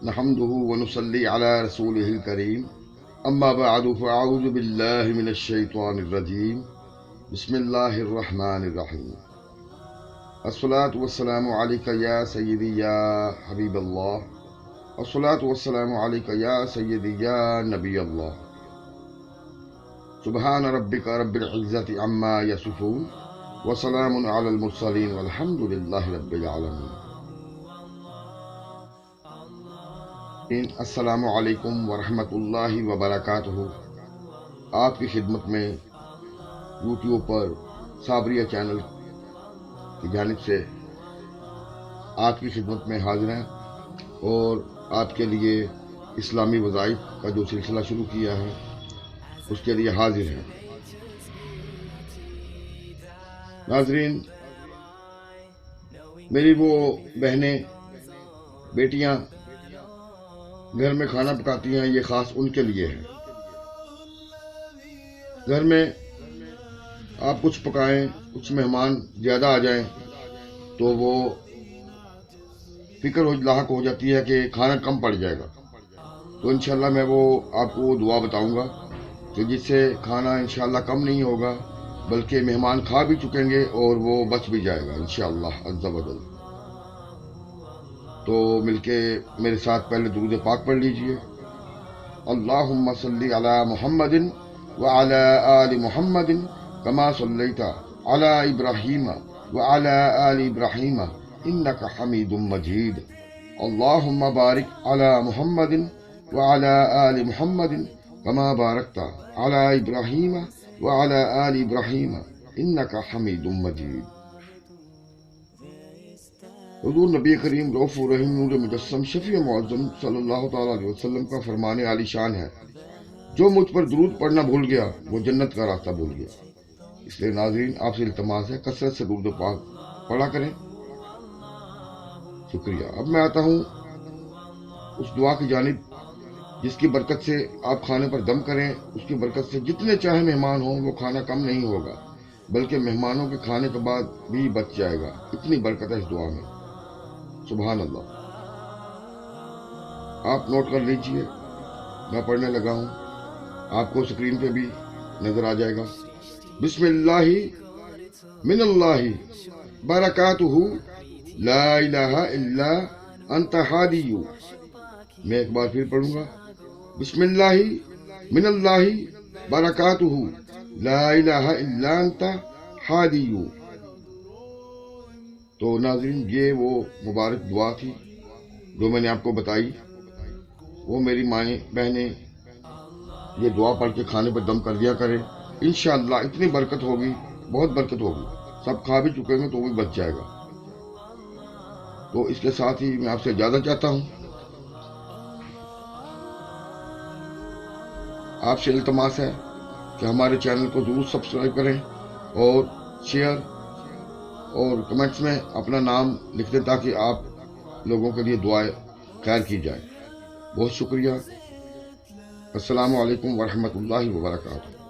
نحمده ونصلي على رسوله الكريم أما بعد فأعوذ بالله من الشيطان الرجيم بسم الله الرحمن الرحيم الصلاة والسلام عليك يا سيدي يا حبيب الله الصلاة والسلام عليك يا سيدي يا نبي الله سبحان ربك رب العزة عما يصفون وسلام على المرسلين والحمد لله رب العالمين. السلام علیکم ورحمۃ اللہ وبرکاتہ. آپ کی خدمت میں یوٹیوب پر صابریہ چینل کی جانب سے آپ کی خدمت میں حاضر ہیں اور آپ کے لیے اسلامی وظائف کا جو سلسلہ شروع کیا ہے اس کے لیے حاضر ہیں. ناظرین، میری وہ بہنیں بیٹیاں گھر میں کھانا پکاتی ہیں، یہ خاص ان کے لیے ہے. گھر میں آپ کچھ پکائیں، کچھ مہمان زیادہ آ جائیں تو وہ فکر لاحق ہو جاتی ہے کہ کھانا کم پڑ جائے گا. تو انشاءاللہ میں وہ آپ کو دعا بتاؤں گا کہ جس سے کھانا انشاءاللہ کم نہیں ہوگا بلکہ مہمان کھا بھی چکیں گے اور وہ بچ بھی جائے گا انشاءاللہ عز و جل. تو مل کے میرے ساتھ پہلے درود پاک پڑھ لیجئے. اللہم صلی علی محمد وعلی آل محمد کما صلیت علی ابراہیم وعلی آل ابراہیم انک حمید مجید. اللہم بارک علی محمد وعلی آل محمد کما بارکت علی ابراہیم وعلی آل ابراہیم انک حمید مجید. حضور نبی کریم رؤوف الرحیم نور مجسم شفیع معظم صلی اللہ تعالیٰ علیہ وسلم کا فرمان عالی شان ہے، جو مجھ پر درود پڑھنا بھول گیا وہ جنت کا راستہ بھول گیا. اس لیے ناظرین، آپ سے التماس ہے کثرت سے درود پاک پڑھا کریں. شکریہ. اب میں آتا ہوں اس دعا کی جانب جس کی برکت سے آپ کھانے پر دم کریں. اس کی برکت سے جتنے چاہے مہمان ہوں وہ کھانا کم نہیں ہوگا بلکہ مہمانوں کے کھانے کے بعد بھی بچ جائے گا. اتنی برکت ہے اس دعا میں، سبحان اللہ. آپ نوٹ کر لیجئے، میں پڑھنے لگا ہوں، آپ کو سکرین پہ بھی نظر آ جائے گا. بسم اللہ من اللہ برکاتہ لا الہ الا انت ہادی. میں ایک بار پھر پڑھوں گا. بسم اللہ من اللہ برکاتہ لا الہ الا انت ہادی. تو ناظرین، یہ وہ مبارک دعا تھی جو میں نے آپ کو بتائی. وہ میری مائیں بہنیں یہ دعا پڑھ کے کھانے پر دم کر دیا کریں. انشاءاللہ اتنی برکت ہوگی، بہت برکت ہوگی. سب کھا بھی چکے گے تو بھی بچ جائے گا. تو اس کے ساتھ ہی میں آپ سے اجازت چاہتا ہوں. آپ سے التماس ہے کہ ہمارے چینل کو ضرور سبسکرائب کریں اور شیئر اور کمنٹس میں اپنا نام لکھ دیں تاکہ آپ لوگوں کے لیے دعائیں خیر کی جائے. بہت شکریہ. السلام علیکم ورحمۃ اللہ وبرکاتہ.